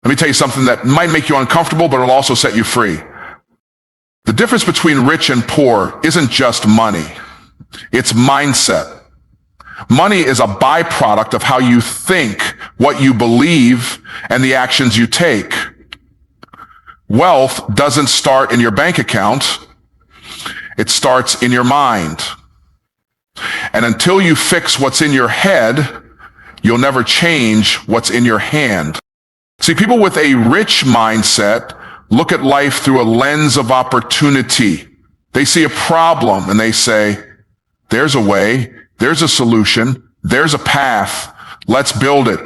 Let me tell you something that might make you uncomfortable, but it'll also set you free. The difference between rich and poor isn't just money. It's mindset. Money is a byproduct of how you think, what you believe, and the actions you take. Wealth doesn't start in your bank account. It starts in your mind. And until you fix what's in your head, you'll never change what's in your hand. See, people with a rich mindset look at life through a lens of opportunity. They see a problem and they say, there's a way, there's a solution, there's a path, let's build it.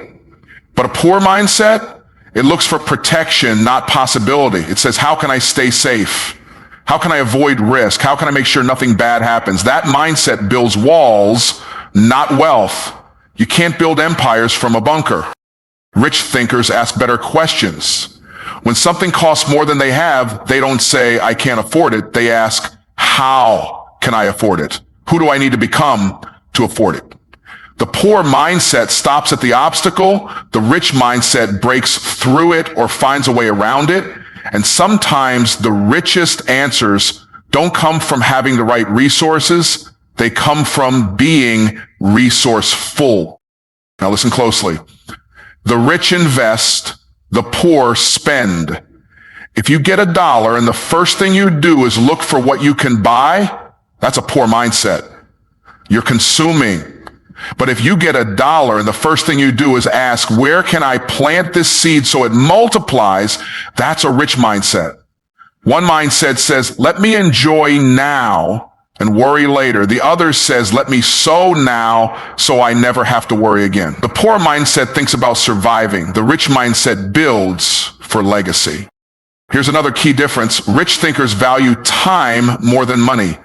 But a poor mindset, it looks for protection, not possibility. It says, how can I stay safe? How can I avoid risk? How can I make sure nothing bad happens? That mindset builds walls, not wealth. You can't build empires from a bunker. Rich thinkers ask better questions. When something costs more than they have, they don't say, I can't afford it. They ask, how can I afford it? Who do I need to become to afford it? The poor mindset stops at the obstacle. The rich mindset breaks through it or finds a way around it. And sometimes the richest answers don't come from having the right resources. They come from being resourceful. Now listen closely. The rich invest, the poor spend. If you get $1 and the first thing you do is look for what you can buy, that's a poor mindset. You're consuming. But if you get $1 and the first thing you do is ask, where can I plant this seed so it multiplies? That's a rich mindset. One mindset says, let me enjoy now and worry later. The other says, let me sow now so I never have to worry again. The poor mindset thinks about surviving. The rich mindset builds for legacy. Here's another key difference. Rich thinkers value time more than money.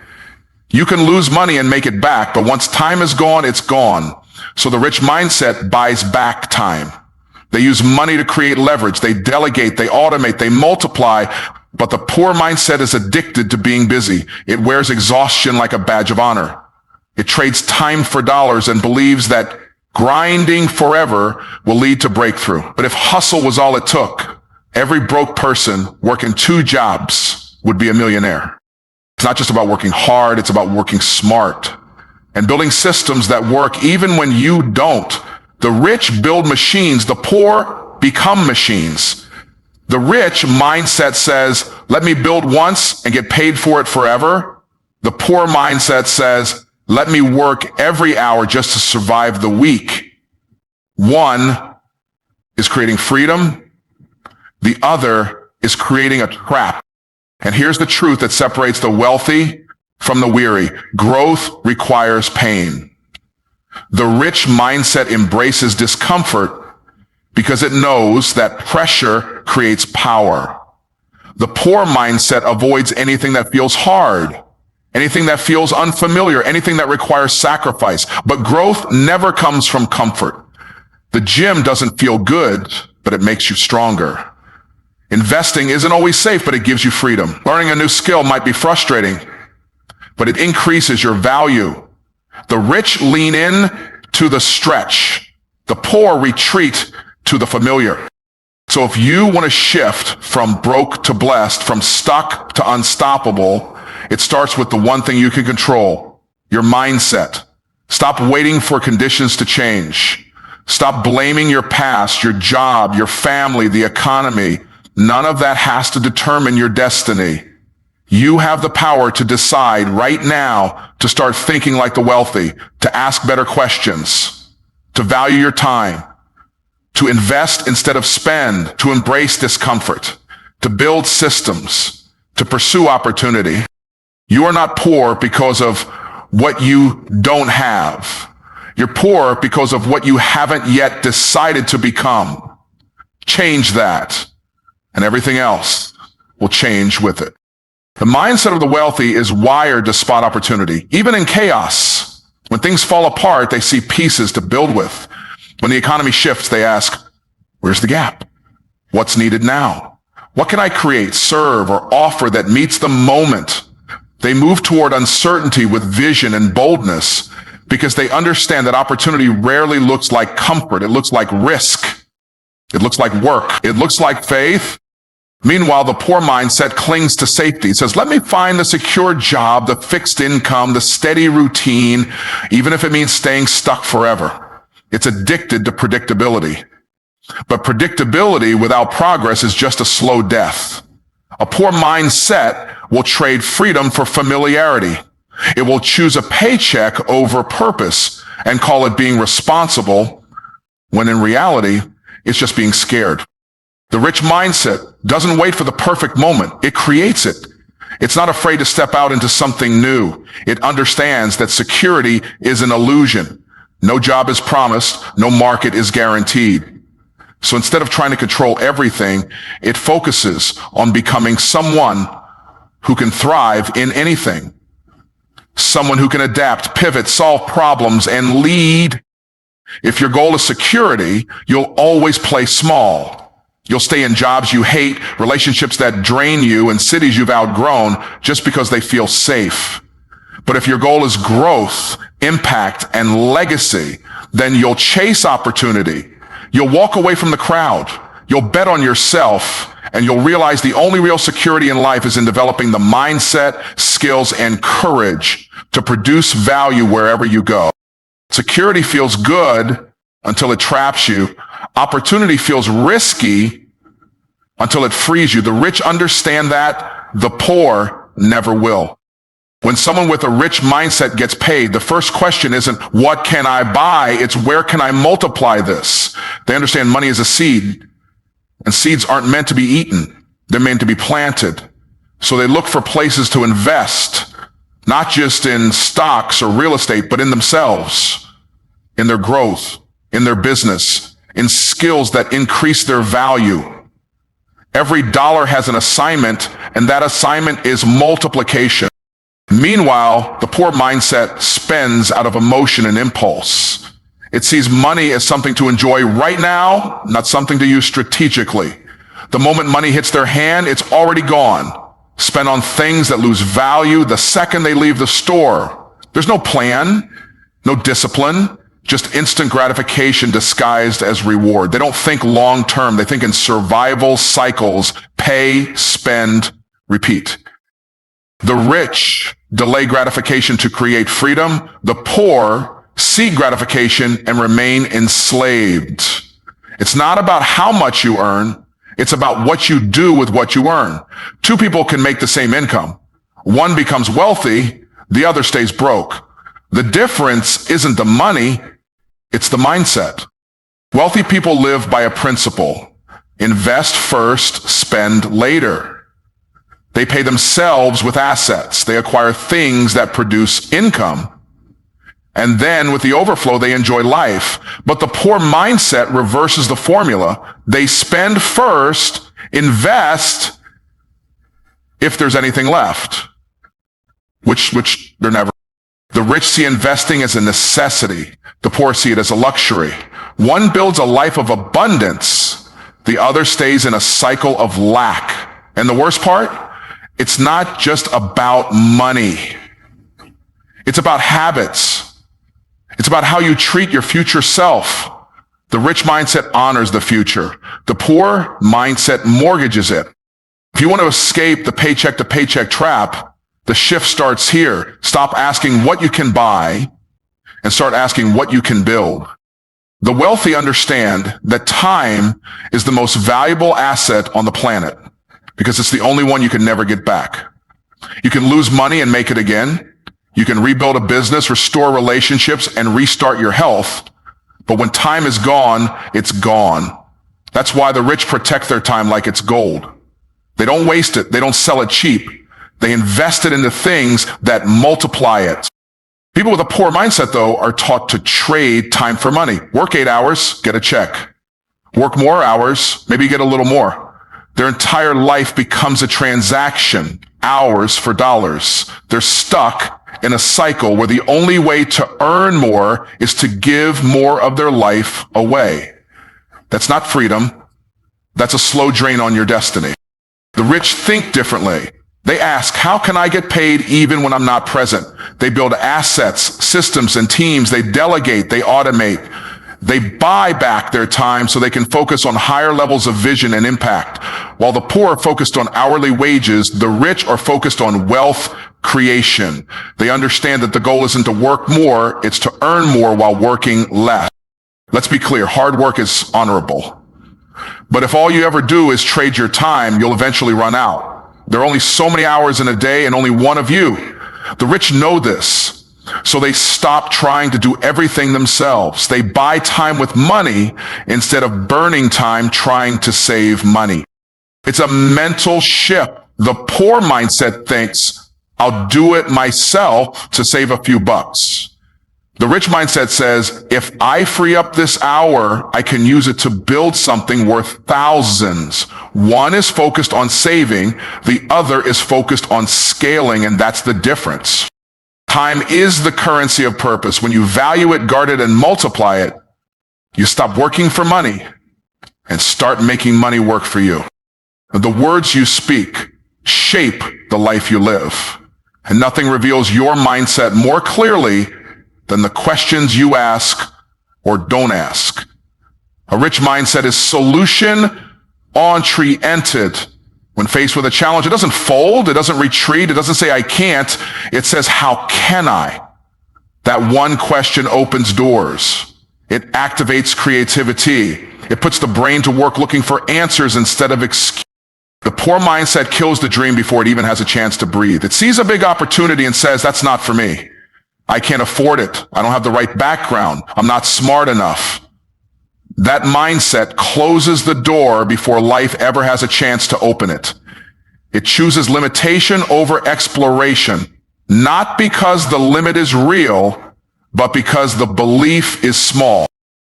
You can lose money and make it back, but once time is gone, it's gone. So the rich mindset buys back time. They use money to create leverage. They delegate, they automate, they multiply. But the poor mindset is addicted to being busy. It wears exhaustion like a badge of honor. It trades time for dollars and believes that grinding forever will lead to breakthrough. But if hustle was all it took, every broke person working 2 jobs would be a millionaire. It's not just about working hard, it's about working smart and building systems that work even when you don't. The rich build machines, the poor become machines. The rich mindset says, let me build once and get paid for it forever. The poor mindset says, let me work every hour just to survive the week. One is creating freedom. The other is creating a trap. And here's the truth that separates the wealthy from the weary. Growth requires pain. The rich mindset embraces discomfort because it knows that pressure creates power. The poor mindset avoids anything that feels hard, anything that feels unfamiliar, anything that requires sacrifice. But growth never comes from comfort. The gym doesn't feel good, but it makes you stronger. Investing isn't always safe, but it gives you freedom. Learning a new skill might be frustrating, but it increases your value. The rich lean in to the stretch. The poor retreat to the familiar. So if you want to shift from broke to blessed, from stuck to unstoppable, it starts with the one thing you can control, your mindset. Stop waiting for conditions to change. Stop blaming your past, your job, your family, the economy. None of that has to determine your destiny. You have the power to decide right now to start thinking like the wealthy, to ask better questions, to value your time, to invest instead of spend, to embrace discomfort, to build systems, to pursue opportunity. You are not poor because of what you don't have. You're poor because of what you haven't yet decided to become. Change that, and everything else will change with it. The mindset of the wealthy is wired to spot opportunity. Even in chaos, when things fall apart, they see pieces to build with. When the economy shifts, they ask, where's the gap? What's needed now? What can I create, serve, or offer that meets the moment? They move toward uncertainty with vision and boldness because they understand that opportunity rarely looks like comfort. It looks like risk. It looks like work. It looks like faith. Meanwhile, the poor mindset clings to safety. It says, let me find the secure job, the fixed income, the steady routine, even if it means staying stuck forever. It's addicted to predictability. But predictability without progress is just a slow death. A poor mindset will trade freedom for familiarity. It will choose a paycheck over purpose and call it being responsible, when in reality, it's just being scared. The rich mindset doesn't wait for the perfect moment. It creates it. It's not afraid to step out into something new. It understands that security is an illusion. No job is promised. No market is guaranteed. So instead of trying to control everything, it focuses on becoming someone who can thrive in anything. Someone who can adapt, pivot, solve problems, and lead. If your goal is security, you'll always play small. You'll stay in jobs you hate, relationships that drain you, and cities you've outgrown just because they feel safe. But if your goal is growth, impact, and legacy, then you'll chase opportunity. You'll walk away from the crowd. You'll bet on yourself, and you'll realize the only real security in life is in developing the mindset, skills, and courage to produce value wherever you go. Security feels good until it traps you. Opportunity feels risky until it frees you. The rich understand that. The poor never will. When someone with a rich mindset gets paid, the first question isn't, what can I buy? It's, where can I multiply this? They understand money is a seed, and seeds aren't meant to be eaten. They're meant to be planted. So they look for places to invest, not just in stocks or real estate, but in themselves, in their growth, in their business, in skills that increase their value. Every dollar has an assignment, and that assignment is multiplication. Meanwhile, the poor mindset spends out of emotion and impulse. It sees money as something to enjoy right now, not something to use strategically. The moment money hits their hand, it's already gone, spent on things that lose value the second they leave the store. There's no plan, no discipline, just instant gratification disguised as reward. They don't think long term. They think in survival cycles: pay, spend, repeat. The rich delay gratification to create freedom. The poor seek gratification and remain enslaved. It's not about how much you earn. It's about what you do with what you earn. Two people can make the same income. One becomes wealthy, the other stays broke. The difference isn't the money, it's the mindset. Wealthy people live by a principle: invest first, spend later. They pay themselves with assets. They acquire things that produce income. And then with the overflow, they enjoy life. But the poor mindset reverses the formula. They spend first, invest if there's anything left, which they're never. The rich see investing as a necessity. The poor see it as a luxury. One builds a life of abundance. The other stays in a cycle of lack. And the worst part? It's not just about money. It's about habits. It's about how you treat your future self. The rich mindset honors the future. The poor mindset mortgages it. If you want to escape the paycheck to paycheck trap, the shift starts here. Stop asking what you can buy and start asking what you can build. The wealthy understand that time is the most valuable asset on the planet, because it's the only one you can never get back. You can lose money and make it again. You can rebuild a business, restore relationships, and restart your health. But when time is gone, it's gone. That's why the rich protect their time like it's gold. They don't waste it. They don't sell it cheap. They invest it into things that multiply it. People with a poor mindset, though, are taught to trade time for money. Work 8 hours, get a check. Work more hours, maybe get a little more. Their entire life becomes a transaction, hours for dollars. They're stuck in a cycle where the only way to earn more is to give more of their life away. That's not freedom. That's a slow drain on your destiny. The rich think differently. They ask, how can I get paid even when I'm not present? They build assets, systems, and teams. They delegate, they automate. They buy back their time so they can focus on higher levels of vision and impact. While the poor are focused on hourly wages, the rich are focused on wealth creation. They understand that the goal isn't to work more, it's to earn more while working less. Let's be clear, hard work is honorable. But if all you ever do is trade your time, you'll eventually run out. There are only so many hours in a day and only one of you. The rich know this, so they stop trying to do everything themselves. They buy time with money instead of burning time trying to save money. It's a mental shift. The poor mindset thinks, I'll do it myself to save a few bucks. The rich mindset says, if I free up this hour, I can use it to build something worth thousands. One is focused on saving, the other is focused on scaling, and that's the difference. Time is the currency of purpose. When you value it, guard it, and multiply it, you stop working for money and start making money work for you. The words you speak shape the life you live, and nothing reveals your mindset more clearly than the questions you ask or don't ask. A rich mindset is solution-oriented. When faced with a challenge, it doesn't fold, it doesn't retreat, it doesn't say I can't, it says how can I? That one question opens doors. It activates creativity. It puts the brain to work looking for answers instead of excuses. The poor mindset kills the dream before it even has a chance to breathe. It sees a big opportunity and says, that's not for me. I can't afford it. I don't have the right background. I'm not smart enough. That mindset closes the door before life ever has a chance to open it. It chooses limitation over exploration, not because the limit is real, but because the belief is small.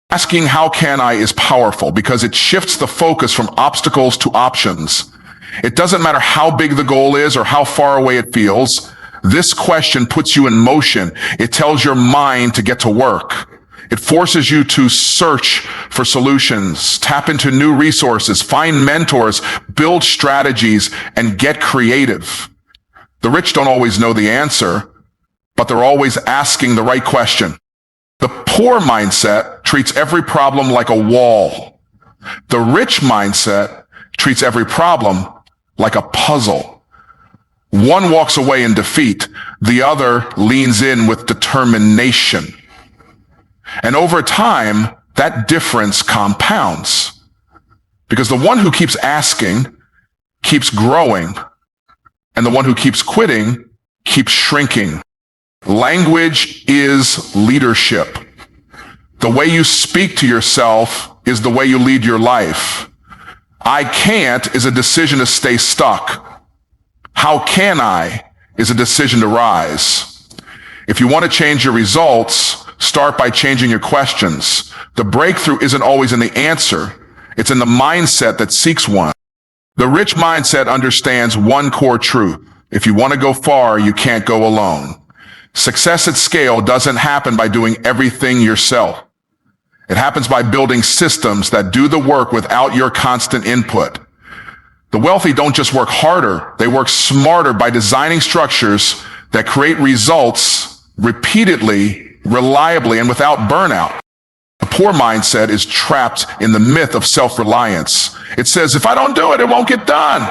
Asking how can I is powerful because it shifts the focus from obstacles to options. It doesn't matter how big the goal is or how far away it feels. This question puts you in motion. It tells your mind to get to work. It forces you to search for solutions, tap into new resources, find mentors, build strategies, and get creative. The rich don't always know the answer, but they're always asking the right question. The poor mindset treats every problem like a wall. The rich mindset treats every problem like a puzzle. One walks away in defeat, the other leans in with determination. And over time, that difference compounds. Because the one who keeps asking keeps growing, and the one who keeps quitting keeps shrinking. Language is leadership. The way you speak to yourself is the way you lead your life. I can't is a decision to stay stuck. How can I is a decision to rise. If you want to change your results, start by changing your questions. The breakthrough isn't always in the answer. It's in the mindset that seeks one. The rich mindset understands one core truth. If you want to go far, you can't go alone. Success at scale doesn't happen by doing everything yourself. It happens by building systems that do the work without your constant input. The wealthy don't just work harder, they work smarter by designing structures that create results repeatedly, reliably, and without burnout. The poor mindset is trapped in the myth of self-reliance. It says, if I don't do it, it won't get done.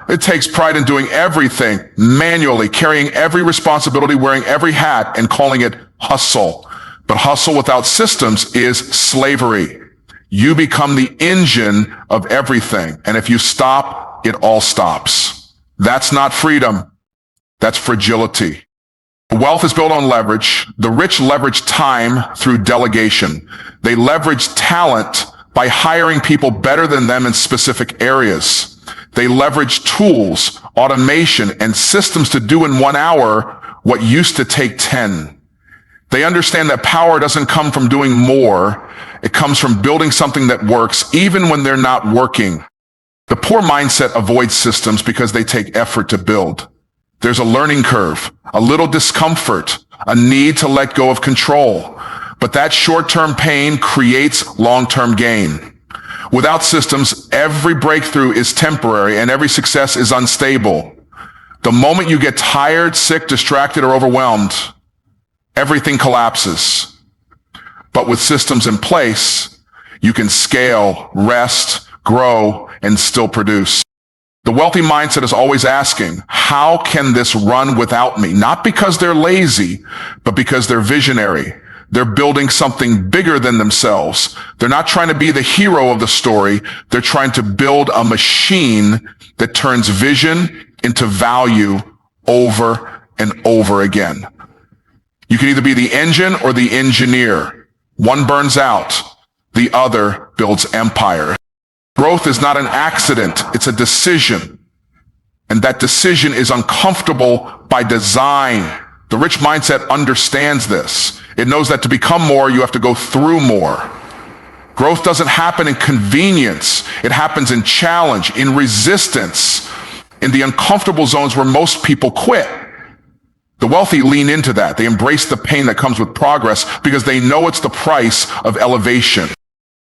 It takes pride in doing everything manually, carrying every responsibility, wearing every hat, and calling it hustle. But hustle without systems is slavery. You become the engine of everything. And if you stop, it all stops. That's not freedom. That's fragility. Wealth is built on leverage. The rich leverage time through delegation. They leverage talent by hiring people better than them in specific areas. They leverage tools, automation, and systems to do in 1 hour what used to take 10. They understand that power doesn't come from doing more. It comes from building something that works even when they're not working. The poor mindset avoids systems because they take effort to build. There's a learning curve, a little discomfort, a need to let go of control. But that short-term pain creates long-term gain. Without systems, every breakthrough is temporary and every success is unstable. The moment you get tired, sick, distracted, or overwhelmed, everything collapses. But with systems in place, you can scale, rest, grow, and still produce. The wealthy mindset is always asking, how can this run without me? Not because they're lazy, but because they're visionary. They're building something bigger than themselves. They're not trying to be the hero of the story. They're trying to build a machine that turns vision into value over and over again. You can either be the engine or the engineer. One burns out, the other builds empire. Growth is not an accident, it's a decision. And that decision is uncomfortable by design. The rich mindset understands this. It knows that to become more, you have to go through more. Growth doesn't happen in convenience. It happens in challenge, in resistance, in the uncomfortable zones where most people quit. The wealthy lean into that. They embrace the pain that comes with progress because they know it's the price of elevation.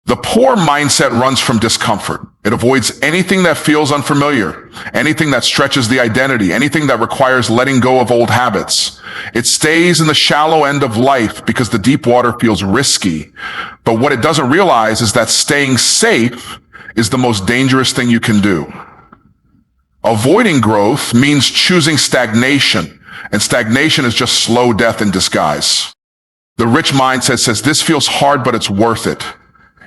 The poor mindset runs from discomfort. It avoids anything that feels unfamiliar, anything that stretches the identity, anything that requires letting go of old habits. It stays in the shallow end of life because the deep water feels risky. But what it doesn't realize is that staying safe is the most dangerous thing you can do. Avoiding growth means choosing stagnation, and stagnation is just slow death in disguise. The rich mindset says, this feels hard, but it's worth it.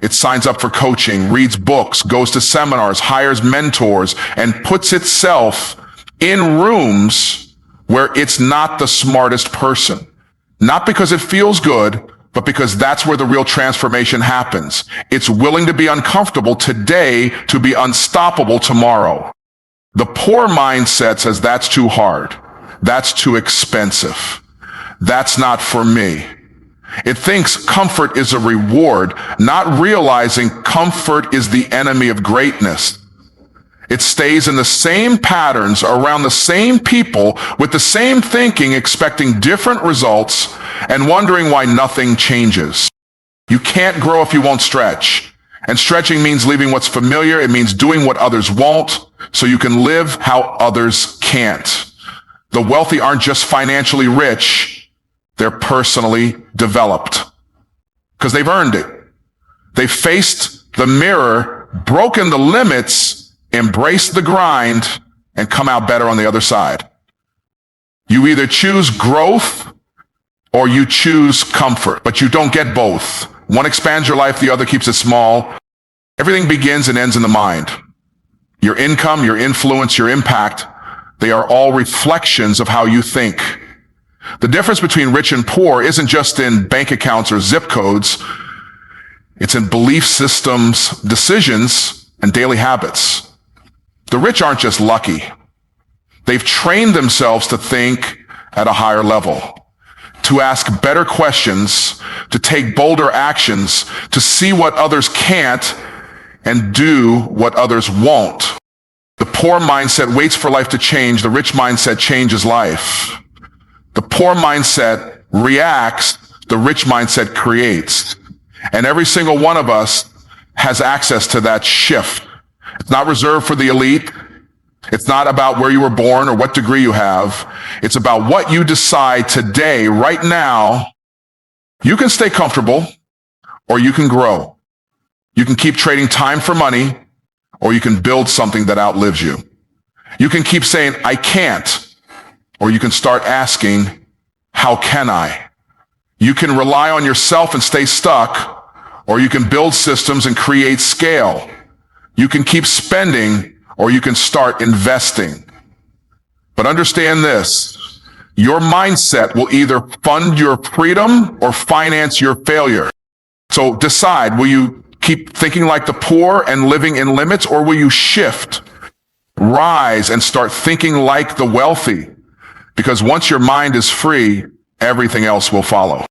It signs up for coaching, reads books, goes to seminars, hires mentors, and puts itself in rooms where it's not the smartest person. Not because it feels good, but because that's where the real transformation happens. It's willing to be uncomfortable today to be unstoppable tomorrow. The poor mindset says that's too hard. That's too expensive. That's not for me. It thinks comfort is a reward, not realizing comfort is the enemy of greatness. It stays in the same patterns, around the same people, with the same thinking, expecting different results, and wondering why nothing changes. You can't grow if you won't stretch. And stretching means leaving what's familiar. It means doing what others won't, so you can live how others can't. The wealthy aren't just financially rich. They're personally developed because they've earned it. They've faced the mirror, broken the limits, embraced the grind, and come out better on the other side. You either choose growth or you choose comfort, but you don't get both. One expands your life, the other keeps it small. Everything begins and ends in the mind. Your income, your influence, your impact, they are all reflections of how you think. The difference between rich and poor isn't just in bank accounts or zip codes. It's in belief systems, decisions, and daily habits. The rich aren't just lucky. They've trained themselves to think at a higher level, to ask better questions, to take bolder actions, to see what others can't, and do what others won't. The poor mindset waits for life to change. The rich mindset changes life. The poor mindset reacts, the rich mindset creates. And every single one of us has access to that shift. It's not reserved for the elite. It's not about where you were born or what degree you have. It's about what you decide today, right now. You can stay comfortable or you can grow. You can keep trading time for money or you can build something that outlives you. You can keep saying, I can't. Or you can start asking, how can I? You can rely on yourself and stay stuck, or you can build systems and create scale. You can keep spending, or you can start investing. But understand this, your mindset will either fund your freedom or finance your failure. So decide, will you keep thinking like the poor and living in limits, or will you shift, rise, and start thinking like the wealthy? Because once your mind is free, everything else will follow.